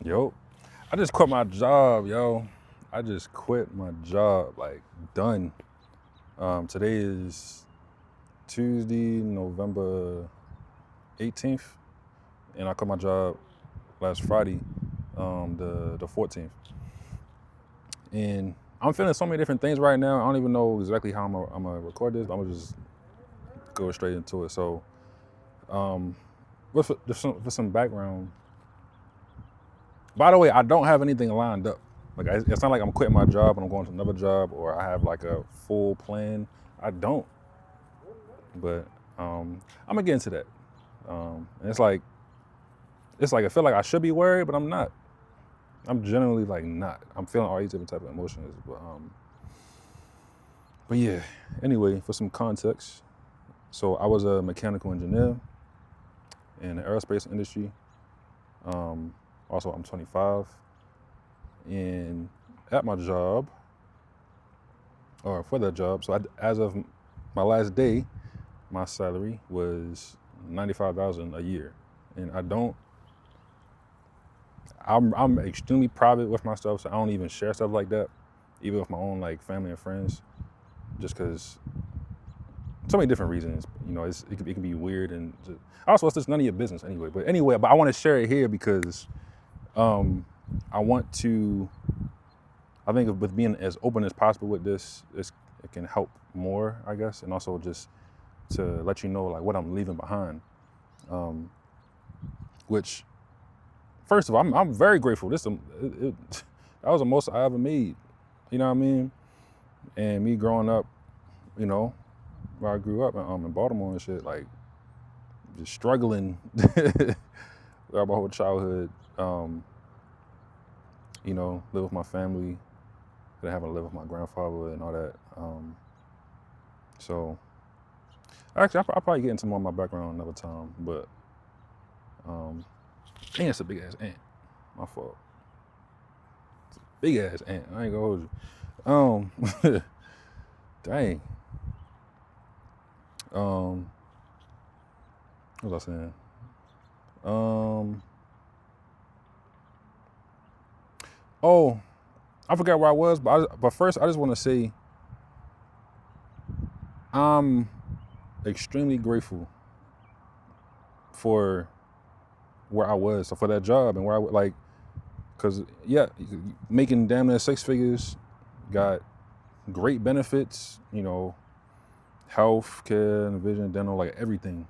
Yo, I just quit my job, yo. I just quit my job, like done. Today is Tuesday, November 18th, and I quit my job last Friday, the 14th. And I'm feeling so many different things right now. I don't even know exactly how I'm gonna record this, but I'm gonna just go straight into it. So, um, for some background. By the way, I don't have anything lined up. Like it's not like I'm quitting my job and I'm going to another job, or I have like a full plan. I don't, but I'm gonna get into that. And it's like I feel like I should be worried, but I'm not. I'm generally like not. I'm feeling all these different type of emotions, but yeah. Anyway, for some context, so I was a mechanical engineer in the aerospace industry. Also, I'm 25, and at my job, or for that job. So as of my last day, my salary was 95,000 a year, and I don't. I'm extremely private with my stuff, so I don't even share stuff like that, even with my own like family and friends, just because so many different reasons. It can be weird, and also it's just none of your business anyway. But I want to share it here because um, I want to. I think with being as open as possible with this, it can help more, I guess, and also just to let you know like what I'm leaving behind. Which, first of all, I'm very grateful. That was the most I ever made. You know what I mean? And me growing up, you know, where I grew up in Baltimore and shit, like just struggling throughout my whole childhood. Um, live with my family, then having to live with my grandfather and all that. So actually, I'll probably get into more of my background another time. But and it's a big ass ant. My fault. Big ass ant. I ain't gonna hold you. Dang. What was I saying? Um, oh, I forgot where I was, but first I just want to say I'm extremely grateful for where I was, so for that job and where I would like, cause yeah, making damn near six figures, got great benefits, health care and vision, dental, like everything.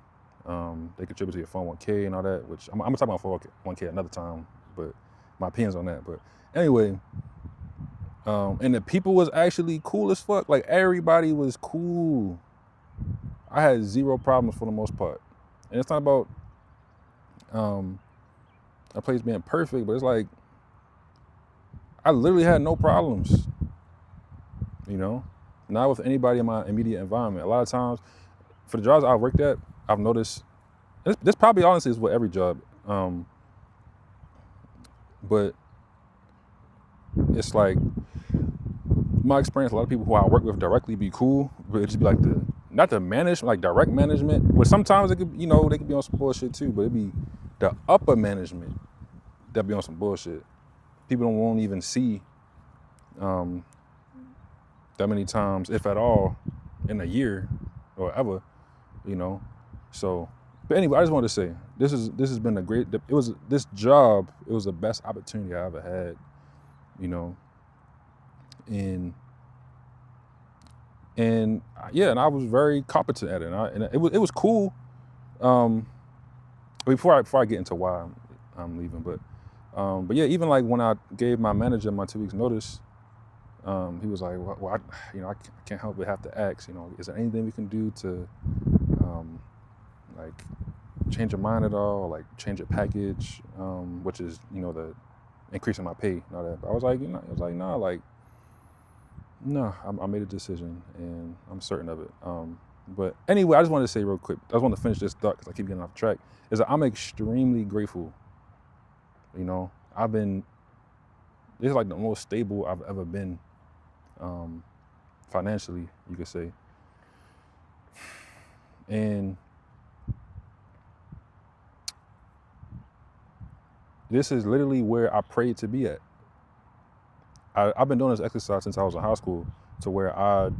They contribute to your 401k and all that, which I'm gonna talk about 401k another time, but my opinions on that. But anyway, and the people was actually cool as fuck. Like everybody was cool. I had zero problems for the most part. And it's not about um, a place being perfect, but it's like I literally had no problems. You know, not with anybody in my immediate environment. A lot of times, for the jobs I've worked at, I've noticed this probably honestly is with every job, but it's like my experience. A lot of people who I work with directly be cool, but it just be like not the management, like direct management. But sometimes it could, they could be on some bullshit too. But it be the upper management that be on some bullshit. People won't even see um, that many times, if at all, in a year or ever, you know. So, but anyway, I just wanted to say this has been a great. It was this job. It was the best opportunity I ever had, you know, and yeah, and I was very competent at it, and it was cool. Um, before I get into why I'm leaving, but yeah, even like when I gave my manager my 2 weeks notice, he was like, well, I can't help but have to ask, is there anything we can do to, like, change your mind at all, or like change your package, which is, the increasing my pay and all that. But I was like, nah, like, no, I made a decision and I'm certain of it. But anyway, I just wanted to say real quick, I just want to finish this thought because I keep getting off track, is that I'm extremely grateful. This is like the most stable I've ever been, financially, you could say. And this is literally where I prayed to be at. I've been doing this exercise since I was in high school, to where I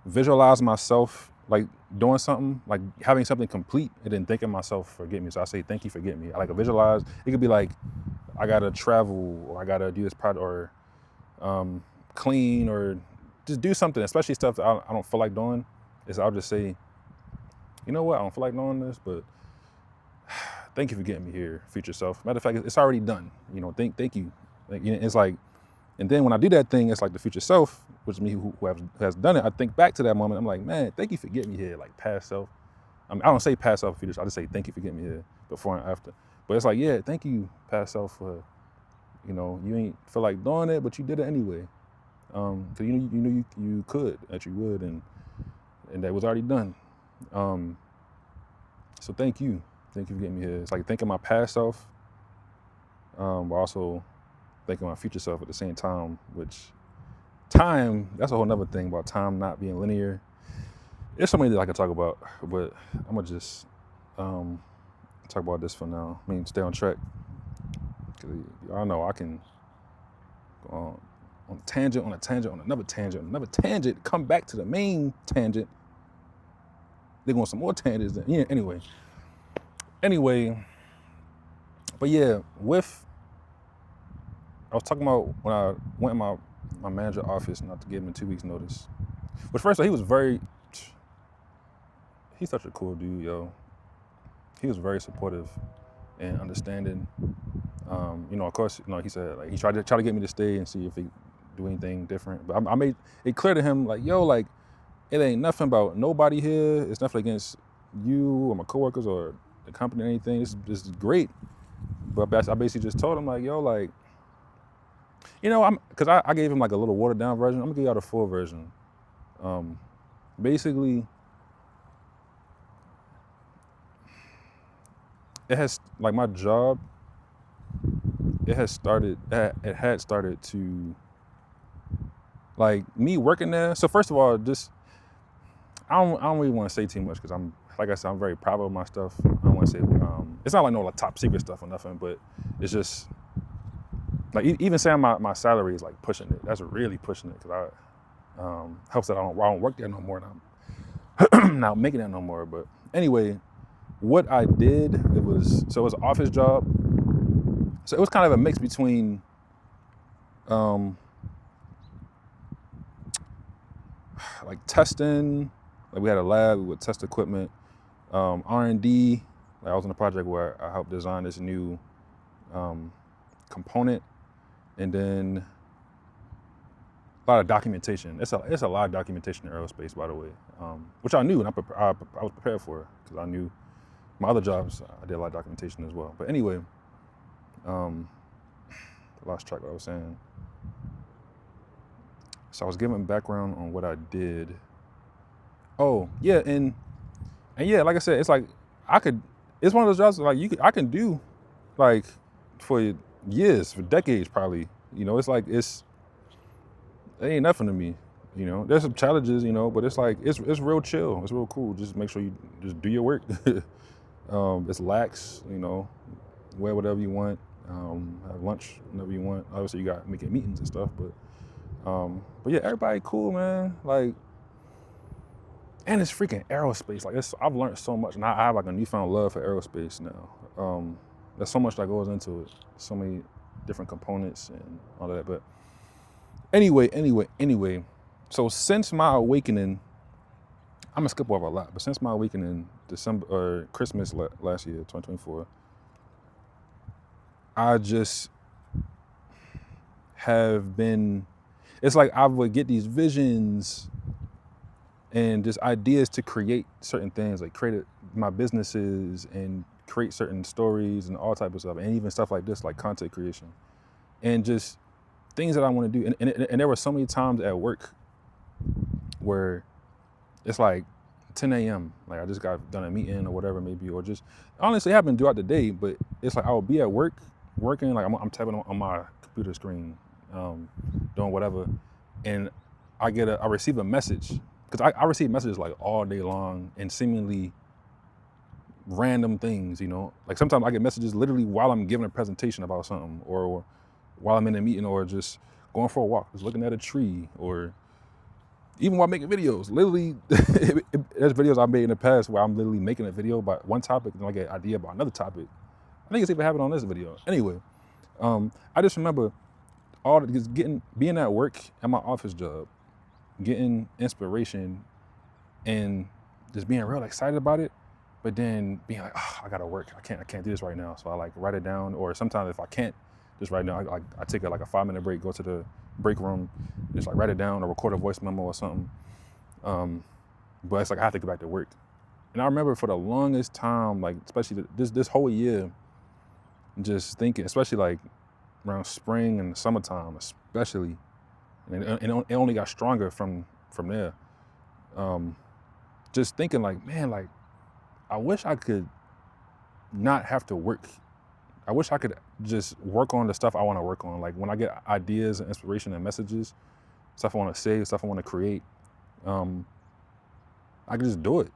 visualize myself like doing something, like having something complete, and then thanking myself for getting me. So I say, thank you for getting me. I like to visualize. It could be like, I gotta travel, or I gotta do this project, or clean, or just do something, especially stuff that I don't feel like doing. I'll just say, you know what, I don't feel like doing this, but thank you for getting me here, future self. Matter of fact, it's already done. Thank you. Like, it's like, and then when I do that thing, it's like the future self, which is me who has done it. I think back to that moment. I'm like, man, thank you for getting me here. Like past self. I don't say past self, future self. I just say thank you for getting me here, before and after. But it's like, yeah, thank you, past self, for, you ain't feel like doing it, but you did it anyway. Because you knew you could, that you would, and that was already done. So thank you for getting me here. It's like thanking my past self, but also thinking my future self at the same time, which time, that's a whole nother thing about time not being linear. There's so many that I could talk about, but I'm gonna just talk about this for now. I mean, stay on track. Cause y'all know I can go on a tangent, on another tangent, come back to the main tangent. They're going some more tangents. Yeah, anyway, but yeah, I was talking about when I went in my manager's office, not to give him a 2 weeks notice. But first of all, he's such a cool dude, yo. He was very supportive and understanding. Of course, he said, like, he tried to get me to stay and see if he do anything different. But I made it clear to him, like, yo, like, it ain't nothing about nobody here. It's nothing against you or my coworkers or the company or anything. This is great. But I basically just told him, like, yo, like, because I gave him like a little watered down version. I'm gonna give y'all the full version. Basically, it has, like, my job, it had started to, like, me working there. So first of all, just, I don't really want to say too much, because like I said, I'm very proud of my stuff. I don't want to say, it's not like no like top secret stuff or nothing, but it's just, like, even saying my salary is like pushing it. That's really pushing it, because I helps that I don't work there no more, and I'm not making that no more. But anyway, what I did, it was an office job. So it was kind of a mix between like testing, like we had a lab, we would test equipment, R&D. Like I was on a project where I helped design this new component, and then a lot of documentation. It's a lot of documentation in aerospace, by the way, which I knew, and I was prepared for, because I knew my other jobs, I did a lot of documentation as well. But anyway, I lost track of what I was saying. So I was giving background on what I did. Oh yeah, and yeah, like I said, it's like it's one of those jobs like I can do, like, for years, for decades probably. It's like it ain't nothing to me. There's some challenges, but it's like it's real chill. It's real cool. Just make sure you just do your work. It's lax, wear whatever you want, have lunch whenever you want. Obviously you got making meetings and stuff, but yeah, everybody cool, man. Like, and it's freaking aerospace. Like, I've learned so much, and I have like a newfound love for aerospace now. There's so much that goes into it, so many different components and all of that. But anyway. So since my awakening, I'm gonna skip over a lot, but since my awakening, December or Christmas last year, 2024, I just have been. It's like I would get these visions and just ideas to create certain things, like create my businesses and create certain stories and all type of stuff, and even stuff like this, like content creation, and just things that I want to do. And there were so many times at work where it's like 10 a.m. Like I just got done a meeting or whatever maybe, or just honestly it happened throughout the day, but it's like I will be at work working, like I'm tapping on my computer screen, doing whatever, and I receive a message, because I receive messages like all day long, and seemingly random things, you know. Like sometimes I get messages literally while I'm giving a presentation about something, or while I'm in a meeting, or just going for a walk, just looking at a tree, or even while making videos. Literally, there's videos I've made in the past where I'm literally making a video about one topic, and I get an idea about another topic. I think it's even happened on this video. Anyway, I just remember being at work at my office job, getting inspiration, and just being real excited about it, but then being like, oh, I gotta work. I can't do this right now. So I like write it down, or sometimes if I can't just write it down, I take like a 5-minute break, go to the break room, just like write it down or record a voice memo or something. But it's like I have to go back to work. And I remember for the longest time, like especially this whole year, just thinking, especially like around spring and summertime, especially, and it only got stronger from there. Just thinking like, man, like I wish I could not have to work. I wish I could just work on the stuff I want to work on. Like when I get ideas and inspiration and messages, stuff I want to say, stuff I want to create, I could just do it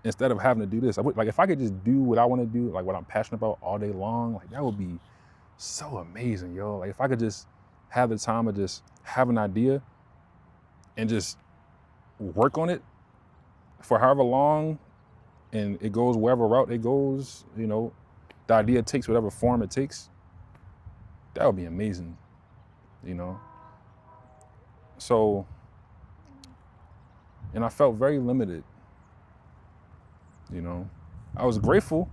instead of having to do this. Like if I could just do what I want to do, like what I'm passionate about all day long, like that would be so amazing, yo. Like if I could just have the time to just have an idea and just work on it for however long, and it goes wherever route it goes, you know, the idea takes whatever form it takes, that would be amazing, you know? So, and I felt very limited, you know? I was grateful.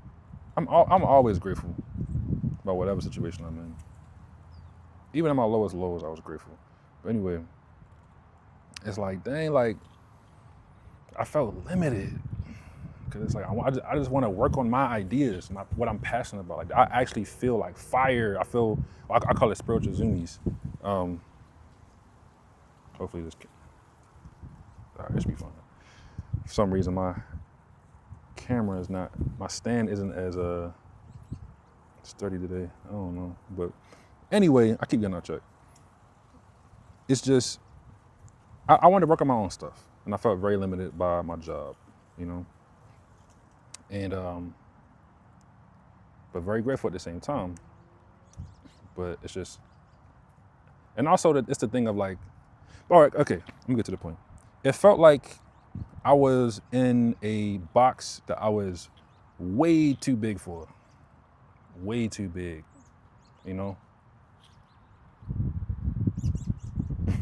I'm always grateful about whatever situation I'm in. Even at my lowest lows, I was grateful. But anyway, it's like, dang, like, I felt limited. Because it's like, I just want to work on my ideas, what I'm passionate about. Like, I actually feel like fire. I call it spiritual zoomies. Hopefully this should be fine. For some reason, my stand isn't as sturdy today. I don't know. But anyway, I keep getting out check. It's just, I wanted to work on my own stuff. And I felt very limited by my job, you know? And but very grateful at the same time. But it's just, and also that it's the thing of like, all right, okay, let me get to the point. It felt like I was in a box that I was way too big for. Way too big, you know?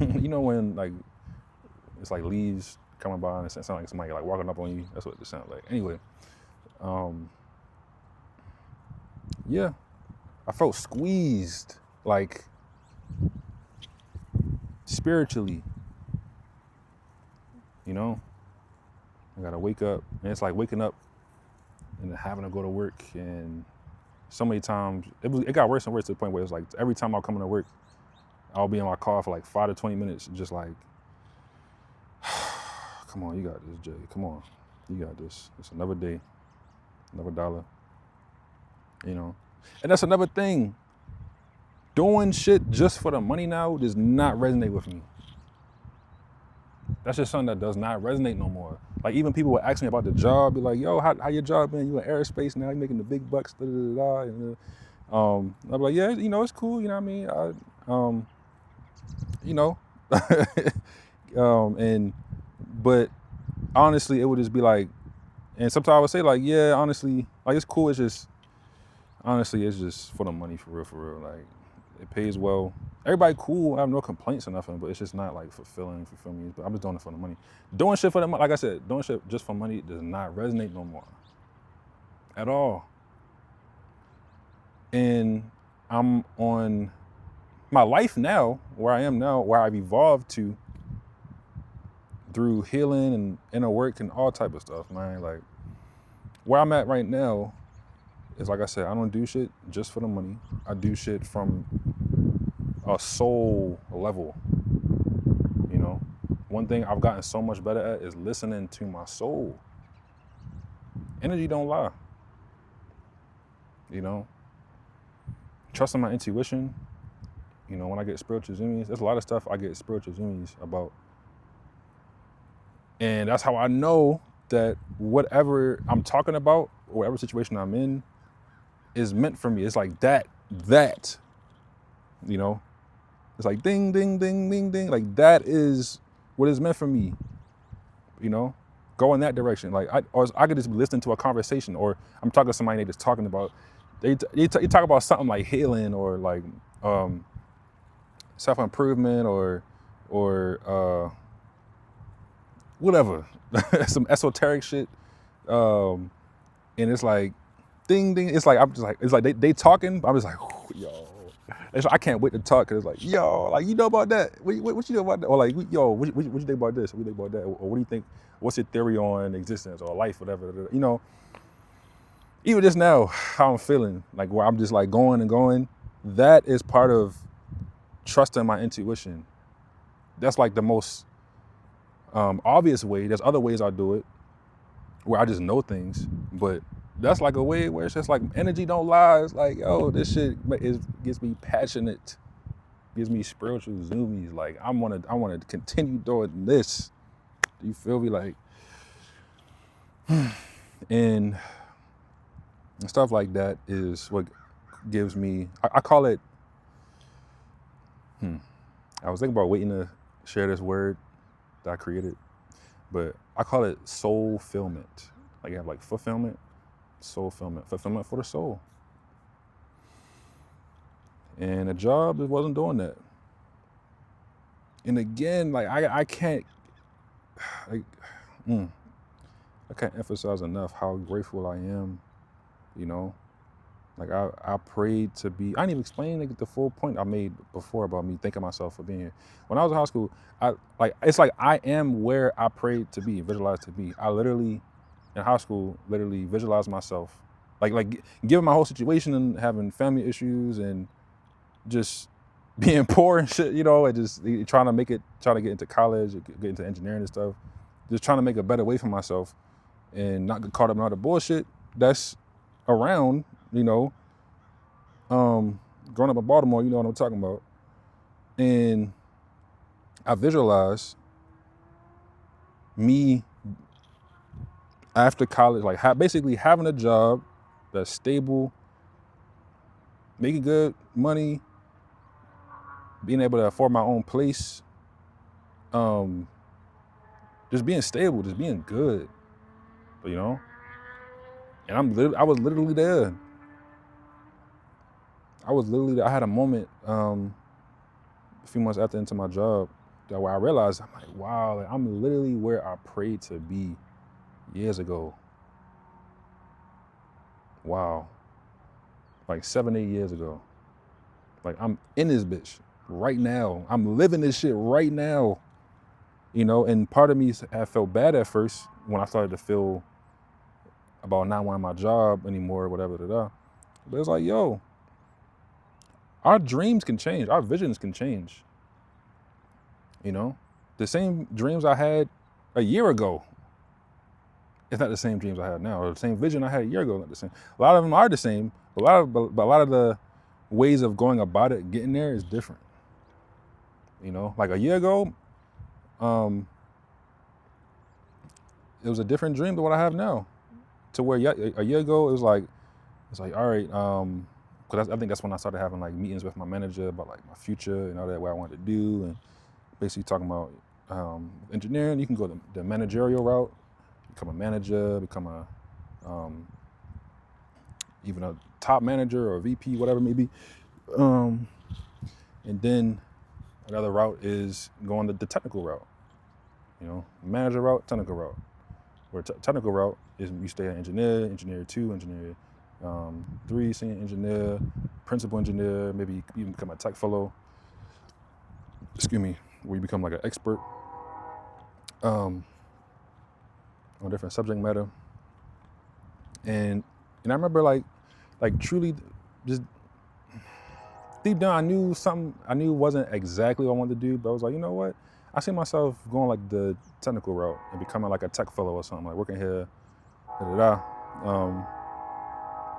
You know when like, it's like leaves coming by and it sounds like somebody like walking up on you? That's what it sounds like. Anyway, yeah, I felt squeezed, like spiritually, you know? I gotta wake up, and it's like waking up and having to go to work, and so many times, it got worse and worse to the point where it's like every time I'll come into work, I'll be in my car for like 5 to 20 minutes, just like, come on, you got this, Jay, come on, you got this. It's another day, another dollar, you know? And that's another thing. Doing shit just for the money now does not resonate with me. That's just something that does not resonate no more. Like even people would ask me about the job, be like, yo, how your job been? You in aerospace now, you making the big bucks, da da da. And I'd be like, yeah, you know, it's cool, you know what I mean? You know, but honestly, it would just be like, and sometimes I would say like, yeah, honestly, like it's cool. It's just, honestly, it's just for the money, for real. Like it pays well. Everybody cool. I have no complaints or nothing, but it's just not like fulfilling me. But I'm just doing it for the money. Doing shit for the money, like I said, doing shit just for money does not resonate no more at all. And I'm on my life now, where I am now, where I've evolved to through healing and inner work and all type of stuff, man. Like where I'm at right now is, like I said, I don't do shit just for the money. I do shit from a soul level, you know? One thing I've gotten so much better at is listening to my soul. Energy don't lie, you know? Trusting my intuition. You know, when I get spiritual zoomies, there's a lot of stuff I get spiritual zoomies about. And that's how I know that whatever I'm talking about, or whatever situation I'm in, is meant for me. It's like that, you know? It's like ding, ding, ding, ding, ding. Like that is what is meant for me, you know? Go in that direction. Like I could just be listening to a conversation, or I'm talking to somebody, they just talking about, they talk about something like healing, or like self-improvement, or whatever, some esoteric shit. And it's like, ding, ding. It's like, I'm just like, it's like they talking, I'm just like, yo. I can't wait to talk, because it's like, yo, like, you know about that? What you know about that? Or like, yo, what you think about this? What you think about that? Or what do you think? What's your theory on existence or life, whatever? You know, even just now, how I'm feeling, like where I'm just like going and going, that is part of trusting my intuition. That's like the most obvious way. There's other ways I do it, where I just know things, but that's like a way where it's just like energy don't lie. It's like, yo, this shit gets me passionate, gives me spiritual zoomies. Like I want to continue doing this. Do you feel me? Like, and stuff like that is what gives me. I call it. I was thinking about waiting to share this word that I created, but I call it soulfillment. Like you have like fulfillment, soulfillment, fulfillment for the soul. And a job, it wasn't doing that. And again, like I can't, like, I can't emphasize enough how grateful I am. You know, like I prayed to be. I didn't even explain like, the full point I made before about me thanking myself for being here. When I was in high school, it's like I am where I prayed to be, visualized to be. I literally, in high school, literally visualized myself, like given my whole situation and having family issues and just being poor and shit, you know, and just trying to get into college, get into engineering and stuff, just trying to make a better way for myself and not get caught up in all the bullshit that's around, you know. Growing up in Baltimore, you know what I'm talking about. And I visualized me after college, like basically having a job that's stable, making good money, being able to afford my own place, just being stable, just being good, you know. And I was literally there. I had a moment a few months after into my job where I realized, I'm like, wow, like, I'm literally where I prayed to be years ago. Wow. Like 7, 8 years ago. Like I'm in this bitch right now. I'm living this shit right now. You know, and part of me had felt bad at first when I started to feel about not wanting my job anymore, whatever, But it's like, yo, our dreams can change. Our visions can change. You know, the same dreams I had a year ago, it's not the same dreams I have now, or the same vision I had a year ago, not the same. A lot of them are the same, but a lot of the ways of going about it, getting there, is different. You know, like a year ago, it was a different dream than what I have now. To where a year ago, it's like, all right, because I think that's when I started having like meetings with my manager about like my future and all that, what I wanted to do, and basically talking about engineering. You can go the managerial route, become a manager, become a even a top manager or a VP, whatever it may be. And then another route is going the technical route. You know, manager route, technical route. Where technical route is you stay an engineer 2, engineer 3, senior engineer, principal engineer, maybe even become a tech fellow. Excuse me, where you become like an expert on different subject matter. And I remember like truly just deep down, I knew wasn't exactly what I wanted to do, but I was like, you know what? I see myself going like the technical route and becoming like a tech fellow or something, like working here, That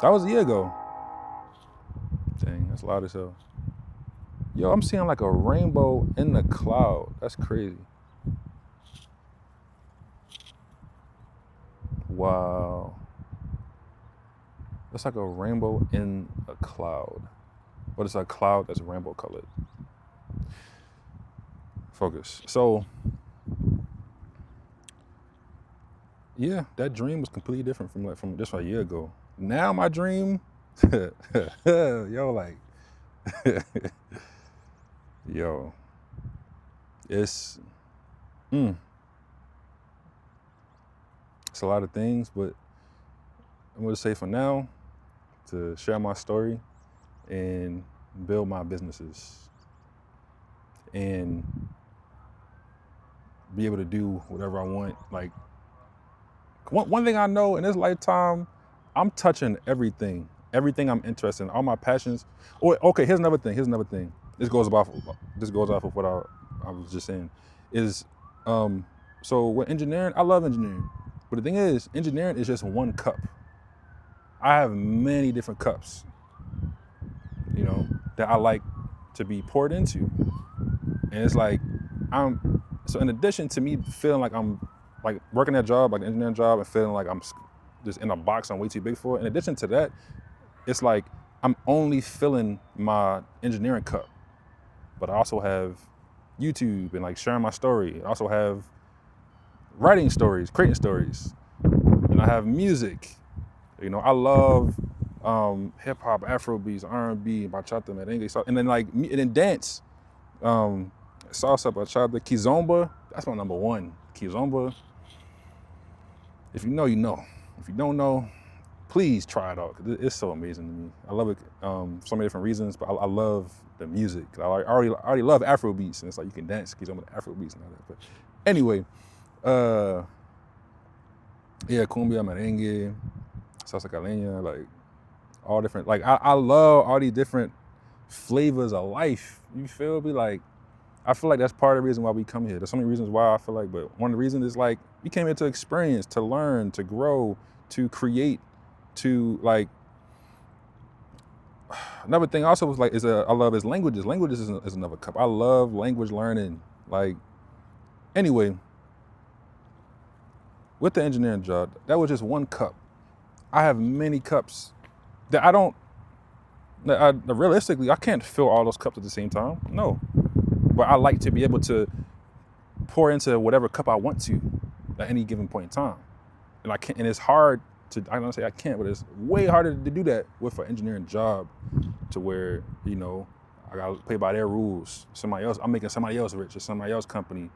was a year ago. Dang, that's loud as hell. Yo, I'm seeing like a rainbow in the cloud. That's crazy. Wow. It's like a rainbow in a cloud. But it's a cloud that's rainbow colored. Focus. So, yeah, that dream was completely different from just a year ago. Now my dream, yo, like, yo, it's, it's a lot of things, but I'm gonna say for now to share my story and build my businesses and be able to do whatever I want. Like, one thing I know in this lifetime, I'm touching everything I'm interested in, all my passions. Or okay, here's another thing. This goes off of what I was just saying. Is so with engineering, I love engineering. But the thing is, engineering is just one cup. I have many different cups, that I like to be poured into. And it's like so in addition to me feeling like I'm like working that job, like an engineering job, and feeling like I'm just in a box I'm way too big for, in addition to that, it's like I'm only filling my engineering cup. But I also have YouTube and like sharing my story. I also have writing stories, creating stories. And I have music. I love hip hop, Afro beats, R&B, bachata, merengue, and then and then dance. Salsa, bachata, kizomba. That's my number one. Kizomba. If you know, you know. If you don't know, please try it out. It's so amazing to me. I love it for so many different reasons, but I love the music. I already love Afro beats, and it's like you can dance kizomba to Afro beats and all that. But anyway, yeah, cumbia, merengue, salsa caleña, like all different. Like I love all these different flavors of life. You feel me? Like I feel like that's part of the reason why we come here. There's so many reasons why I feel like, but one of the reasons is like we came here to experience, to learn, to grow, to create, to like. Another thing also was like I love is languages. Languages is another cup. I love language learning. Like anyway, with the engineering job, that was just one cup. I have many cups that realistically, I can't fill all those cups at the same time. No. But I like to be able to pour into whatever cup I want to at any given point in time. And I can't, and it's hard I don't say I can't, but it's way harder to do that with an engineering job to where, I gotta play by their rules. I'm making somebody else rich or somebody else's company.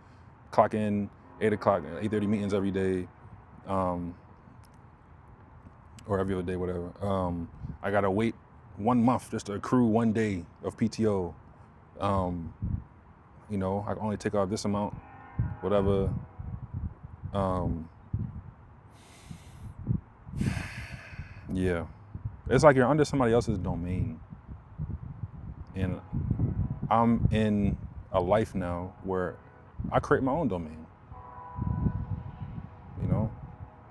Clock in 8 o'clock, 8:30 meetings every day, or every other day, whatever. I gotta wait 1 month just to accrue 1 day of PTO. I can only take off this amount, whatever. Yeah. It's like you're under somebody else's domain. And I'm in a life now where I create my own domain.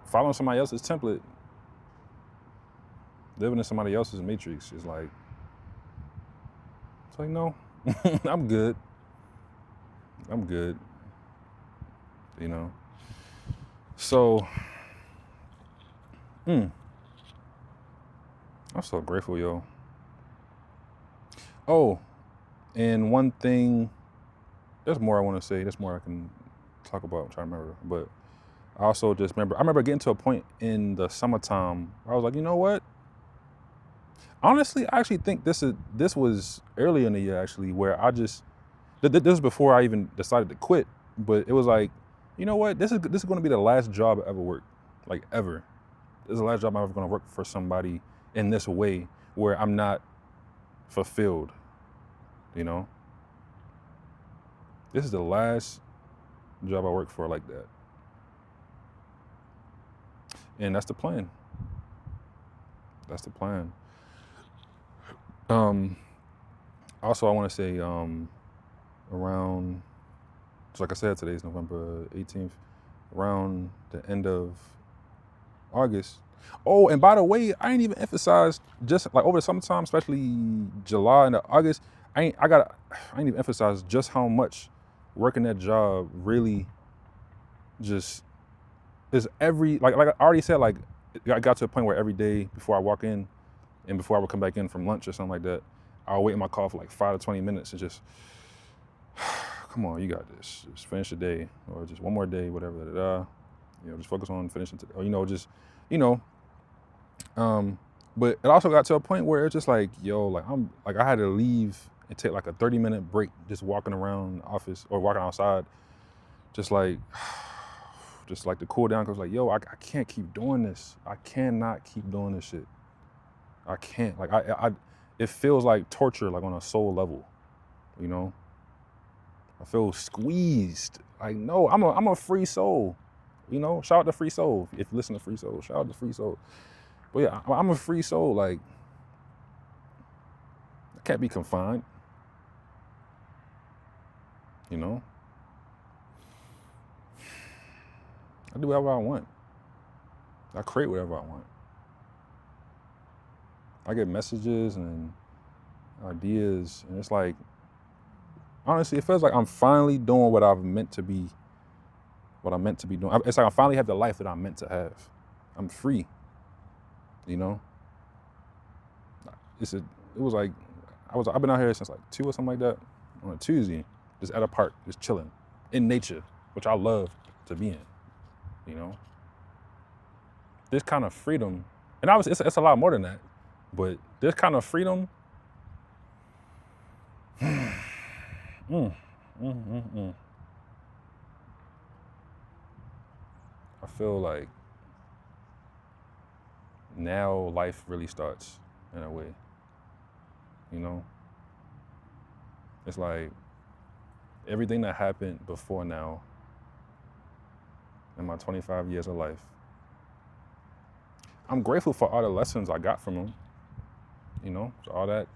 Following somebody else's template, living in somebody else's matrix is like, it's like, no, I'm good. So, I'm so grateful, yo. Oh, and one thing, there's more I want to say. There's more I can talk about. I'm trying to remember. But I also just I remember getting to a point in the summertime where I was like, you know what? Honestly, I actually think this was early in the year, actually, where I just, this was before I even decided to quit. But it was like, you know what? This is going to be the last job I ever worked, like ever. This is the last job I'm ever going to work for somebody in this way where I'm not fulfilled, This is the last job I worked for like that. And that's the plan. Also, I want to say around, so like I said, today's November 18th, around the end of August. Oh, and by the way, I ain't even emphasized, just like over the summertime, especially July and August, I ain't even emphasize just how much working that job really just is like I already said, like I got to a point where every day before I walk in and before I would come back in from lunch or something like that, I'll wait in my car for like 5 to 20 minutes and just, come on, you got this. Just finish the day, or just one more day, whatever. Just focus on finishing today, or just, you know. But it also got to a point where it's just like, yo, like I had to leave and take like a 30-minute break, just walking around the office or walking outside, just like to cool down. Cause like, yo, I can't keep doing this. I cannot keep doing this shit. I can't. Like it feels like torture, like on a soul level, you know. I feel squeezed. Like, no, I'm a free soul, you know. Shout out to Free Soul. If you listen to Free Soul, shout out to Free Soul. But yeah, I'm a free soul. Like, I can't be confined, you know. I do whatever I want. I create whatever I want. I get messages and ideas, and it's like, honestly, it feels like I'm finally doing what I'm meant to be doing. It's like I finally have the life that I'm meant to have. I'm free, you know. It was like, I've been out here since like 2 or something like that, on a Tuesday, just at a park, just chilling, in nature, which I love to be in, you know. This kind of freedom, and obviously it's a lot more than that, but this kind of freedom, I feel like now life really starts in a way, you know. It's like everything that happened before now in my 25 years of life, I'm grateful for all the lessons I got from them, you know. So all that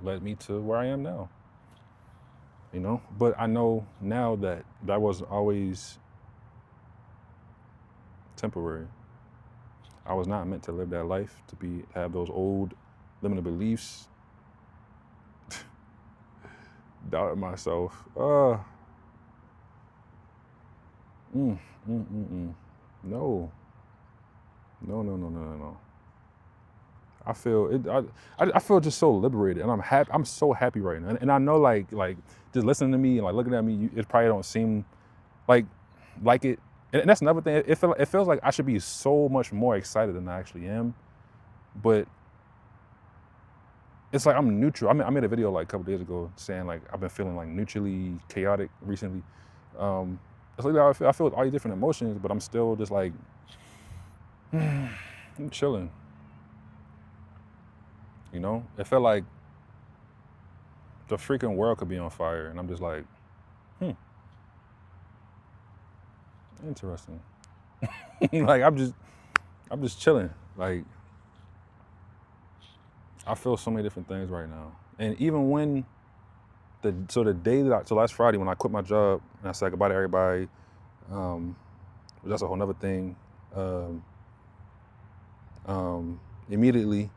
led me to where I am now, you know. But I know now that was always temporary. I was not meant to live that life, to have those old limited beliefs, doubting myself. No. I feel it. I feel just so liberated, and I'm happy. I'm so happy right now, and I know like just listening to me and like looking at me, it probably don't seem like it. And that's another thing. It feels like I should be so much more excited than I actually am, but it's like I'm neutral. I made a video like a couple days ago saying like I've been feeling like neutrally chaotic recently. It's like I feel all these different emotions, but I'm still just like I'm chilling. You know, it felt like the freaking world could be on fire, and I'm just like, interesting. Like I'm just chilling. Like I feel so many different things right now, and even when the day so last Friday when I quit my job and I said goodbye to everybody, that's a whole nother thing. Immediately,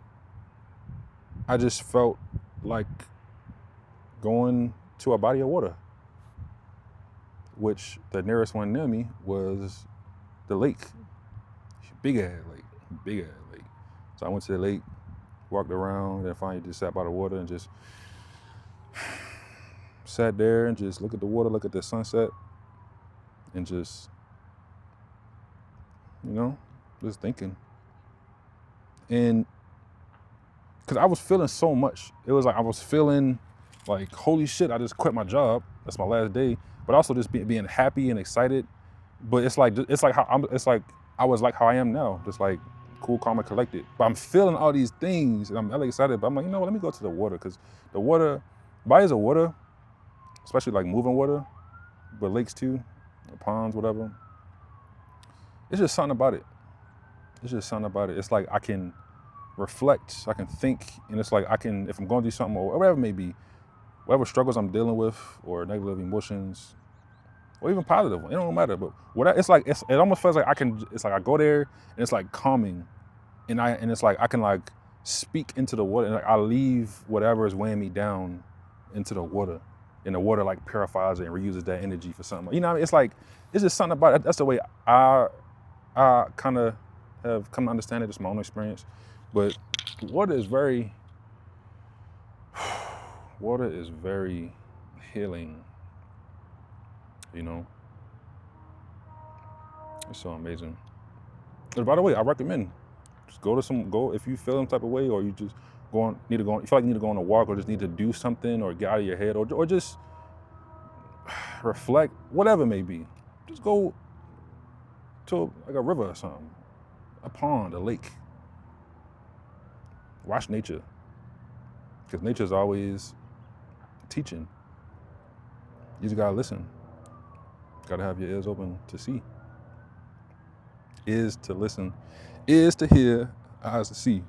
I just felt like going to a body of water, which the nearest one near me was the lake. Big ass lake. So I went to the lake, walked around, and finally just sat by the water and just sat there and just look at the water, look at the sunset, and just, you know, just thinking. And because I was feeling so much. It was like I was feeling like, holy shit, I just quit my job. That's my last day. But also just being happy and excited. But it's like I was like how I am now, just like cool, calm, and collected. But I'm feeling all these things, and I'm really excited. But I'm like, you know what? Let me go to the water, because the water, bodies of water, especially like moving water, but lakes too, or ponds, whatever. It's just something about it. It's like I can reflect, I can think, and it's like I can, if I'm going through something or whatever it may be, whatever struggles I'm dealing with or negative emotions, or even positive, it don't matter. But it almost feels like it's like I go there and it's like calming, and it's like I can like speak into the water, and like I leave whatever is weighing me down into the water, and the water like purifies it and reuses that energy for something. You know what I mean? It's like, it's just something about it. That's the way I I kind of have come to understand it. It's my own experience, but water is very, water is very healing. You know, it's so amazing. And by the way, I recommend just go if you feel some type of way, or you just need to go on, you feel like you need to go on a walk, or just need to do something, or get out of your head, or just reflect, whatever it may be. Just go to like a river or something, a pond, a lake. Watch nature, because nature's always teaching. You just gotta listen. Gotta have your ears open to see. Ears to listen, ears to hear, eyes to see.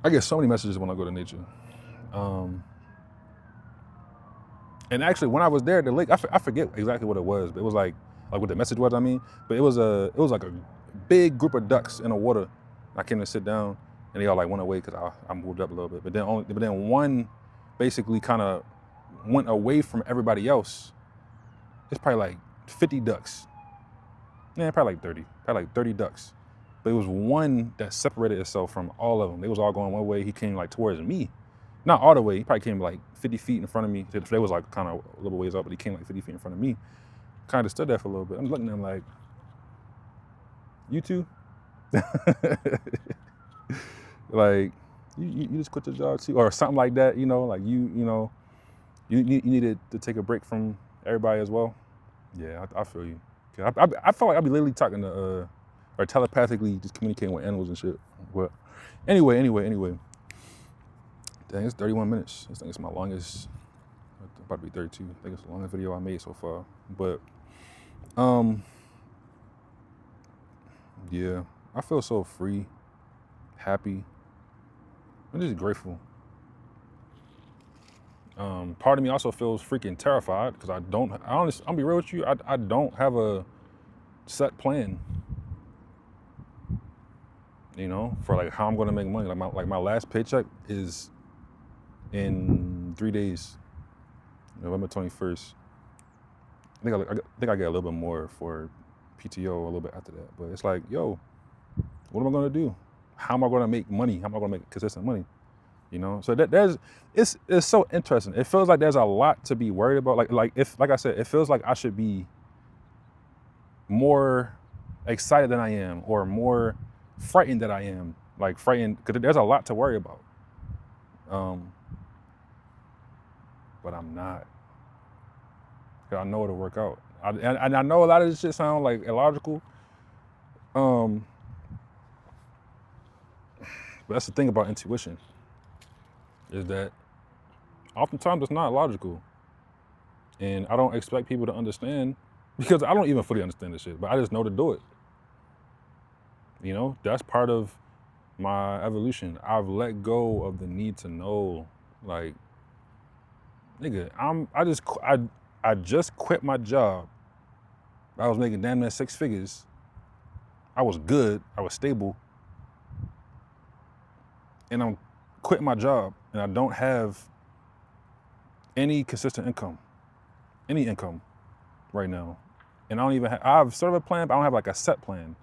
I get so many messages when I go to nature. And actually, when I was there at the lake, I forget exactly what it was, but it was like what the message was. I mean, but it was like a big group of ducks in the water. I came to sit down, and they all like went away because I moved up a little bit. But then one basically kind of went away from everybody else. It's probably like 50 ducks. Yeah, probably like 30 ducks. But it was one that separated itself from all of them. They was all going one way. He came like towards me. Not all the way. He probably came like 50 feet in front of me. They was like kind of a little ways up, but he came like 50 feet in front of me. Kind of stood there for a little bit. I'm looking at him like, you two? Like, you just quit your job too? Or something like that, you know? Like you needed to take a break from everybody as well? Yeah, I feel you. I feel like I'd be literally talking to, or telepathically just communicating with animals and shit. But anyway. Dang, it's 31 minutes. I think it's my longest, about to be 32. I think it's the longest video I made so far. But, yeah, I feel so free, happy. I'm just grateful. Part of me also feels freaking terrified because I'll be real with you, I don't have a set plan, you know, for like how I'm gonna make money. Like my last paycheck is in 3 days, November 21st. I think I get a little bit more for PTO a little bit after that. But it's like, yo, what am I gonna do? How am I gonna make money? How am I gonna make consistent money? You know, so it's so interesting. It feels like there's a lot to be worried about. Like I said, it feels like I should be more excited than I am, or more frightened than I am. Like frightened because there's a lot to worry about. But I'm not. Cause I know it'll work out. And I know a lot of this shit sound like illogical. But that's the thing about intuition, is that oftentimes it's not logical. And I don't expect people to understand, because I don't even fully understand this shit, but I just know to do it. You know, that's part of my evolution. I've let go of the need to know. Like, nigga, I just quit my job. I was making damn near 6 figures. I was good. I was stable. And I'm quitting my job, and I don't have any consistent income, any income right now. And I don't even I have sort of a plan, but I don't have like a set plan.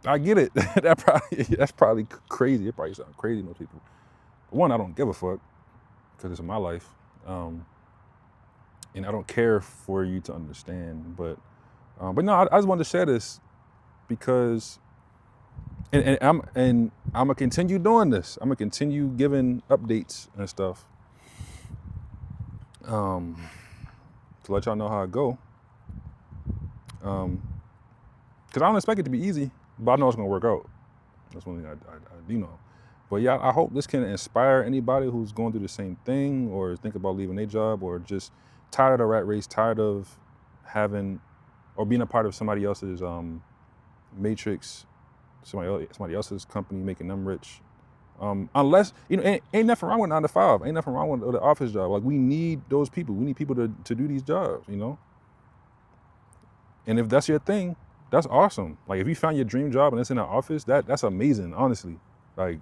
I get it. That's probably crazy. It probably sounds crazy to most people. But one, I don't give a fuck, because it's my life. And I don't care for you to understand. But no, I just wanted to share this because, and I'm gonna continue doing this. I'm gonna continue giving updates and stuff, to let y'all know how it go. Because I don't expect it to be easy, but I know it's gonna work out. That's one thing I do know. But yeah, I hope this can inspire anybody who's going through the same thing, or is thinking about leaving their job, or just tired of the rat race, tired of having, or being a part of somebody else's matrix, somebody else's company, making them rich. Unless, you know, ain't nothing wrong with 9 to 5. Ain't nothing wrong with the office job. Like, we need those people. We need people to do these jobs, you know? And if that's your thing, that's awesome. Like, if you found your dream job and it's in an office, that's amazing, honestly. Like,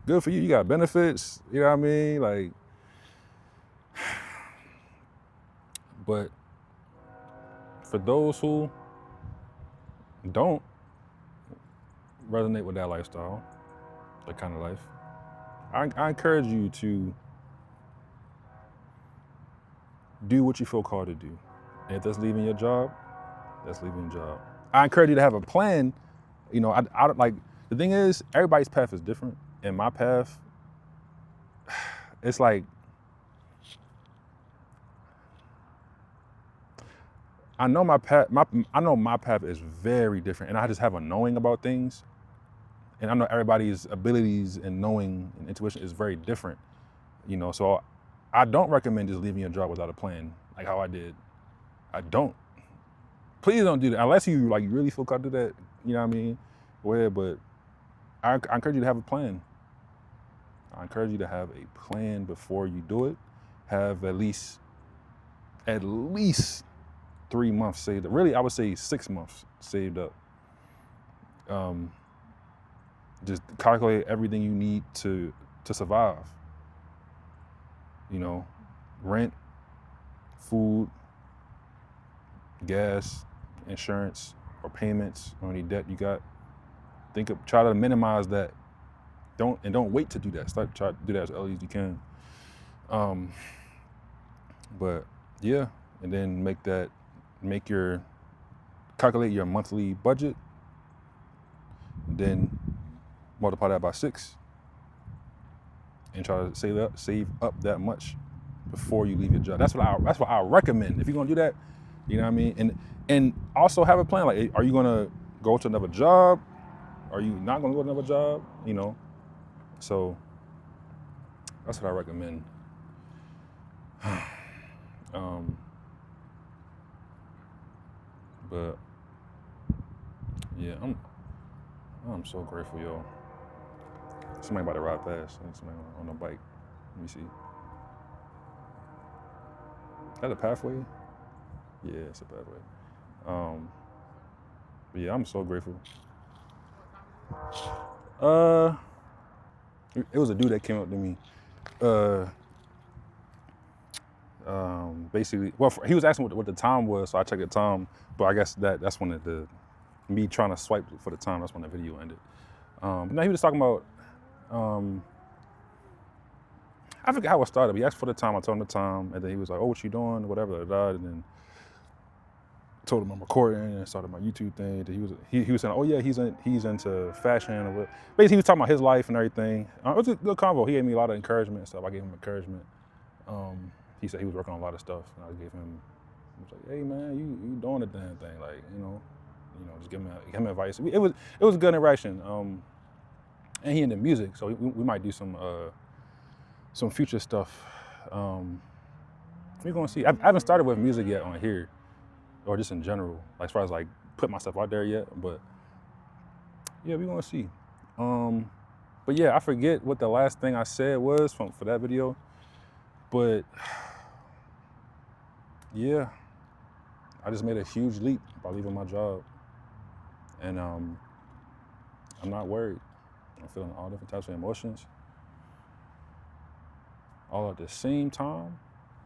good for you. You got benefits, you know what I mean? Like, but for those who don't resonate with that lifestyle, that kind of life, I encourage you to do what you feel called to do. And if that's leaving your job, that's leaving your job. I encourage you to have a plan. You know, I like, the thing is, everybody's path is different. And my path, it's like, I know my path is very different, and I just have a knowing about things. And I know everybody's abilities and knowing and intuition is very different, you know. So I don't recommend just leaving your job without a plan, like how I did. I don't. Please don't do that unless you like really feel called to do that. You know what I mean? Well, but I encourage you to have a plan. I encourage you to have a plan before you do it. Have at least 3 months saved up. Really, I would say 6 months saved up. Just calculate everything you need to survive. You know, rent, food, gas, insurance, or payments, or any debt you got. Try to minimize that. Don't wait to do that. Try to do that as early as you can. But yeah, and then calculate your monthly budget, and then multiply that by 6, and try to save up that much before you leave your job. That's what I recommend. If you're gonna do that, you know what I mean? And also have a plan. Like, are you gonna go to another job? Are you not gonna go to another job? You know? So that's what I recommend. But yeah, I'm so grateful, yo. Somebody about to ride past. Somebody on a bike. Let me see. Is that a pathway? Yeah, it's a pathway. But yeah, I'm so grateful. It was a dude that came up to me. Basically, well, he was asking what the time was, so I checked the time. But I guess that's when me trying to swipe for the time. That's when the video ended. But now he was talking about. I forget how it started. He asked for the time. I told him the time, and then he was like, "Oh, what you doing?" Whatever. And then told him I'm recording, and started my YouTube thing. He was saying, "Oh yeah, he's into fashion." Or what. Basically, he was talking about his life and everything. It was a good convo. He gave me a lot of encouragement and stuff. I gave him encouragement. He said he was working on a lot of stuff, and I gave him. I was like, "Hey man, you doing the damn thing? Like, you know, just give him advice." It was a good interaction. And he into music, so we might do some future stuff. We're gonna see. I haven't started with music yet on here, or just in general, like as far as like put myself out there yet. But yeah, we're gonna see. But yeah, I forget what the last thing I said was for that video. But yeah, I just made a huge leap by leaving my job, and I'm not worried. I'm feeling all different types of emotions all at the same time,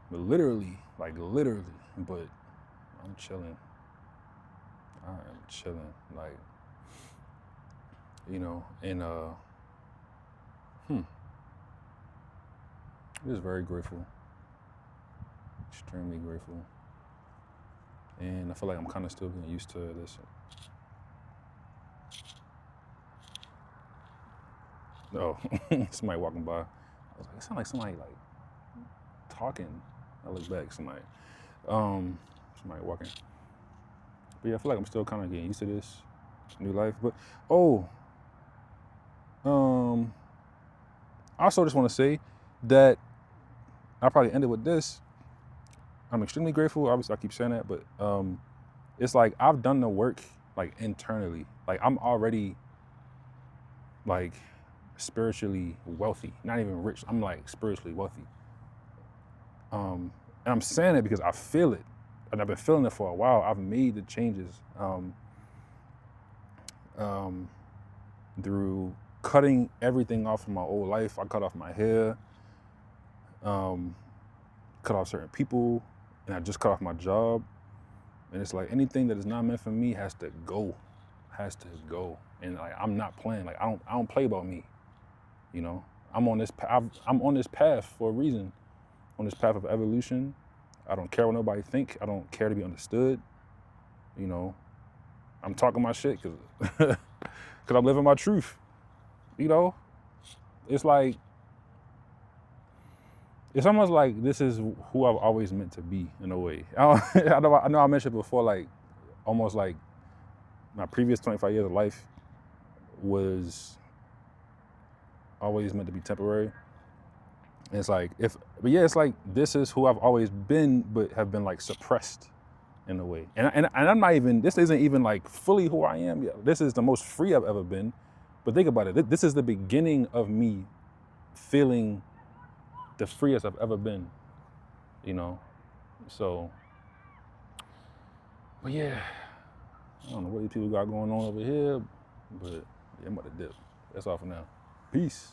but literally, but I'm chilling. I am chilling, like, and I'm just very grateful, extremely grateful, and I feel like I'm kind of still getting used to this. Oh, somebody walking by. I was like, it sounded like somebody like talking. I look back, somebody walking. But yeah, I feel like I'm still kind of getting used to this new life. But I also just want to say that I'll probably end it with this. I'm extremely grateful. Obviously, I keep saying that, but it's like I've done the work like internally. Like I'm already like spiritually wealthy. Not even rich. I'm like spiritually wealthy. And I'm saying it because I feel it. And I've been feeling it for a while. I've made the changes through cutting everything off from my old life. I cut off my hair, cut off certain people, and I just cut off my job. And it's like anything that is not meant for me has to go. And like I'm not playing. Like I don't play about me. You know, I'm on this path for a reason. On this path of evolution. I don't care what nobody think. I don't care to be understood. You know, I'm talking my shit because I'm living my truth. You know, it's like, it's almost like this is who I've always meant to be in a way. I know I mentioned before, like almost like my previous 25 years of life was always meant to be temporary. And it's like, it's like this is who I've always been, but have been like suppressed in a way. And I'm not even, this isn't even like fully who I am yet. This is the most free I've ever been. But think about it, this is the beginning of me feeling the freest I've ever been, you know? So, but yeah, I don't know what these people got going on over here, but I'm about to dip. That's all for now. Peace.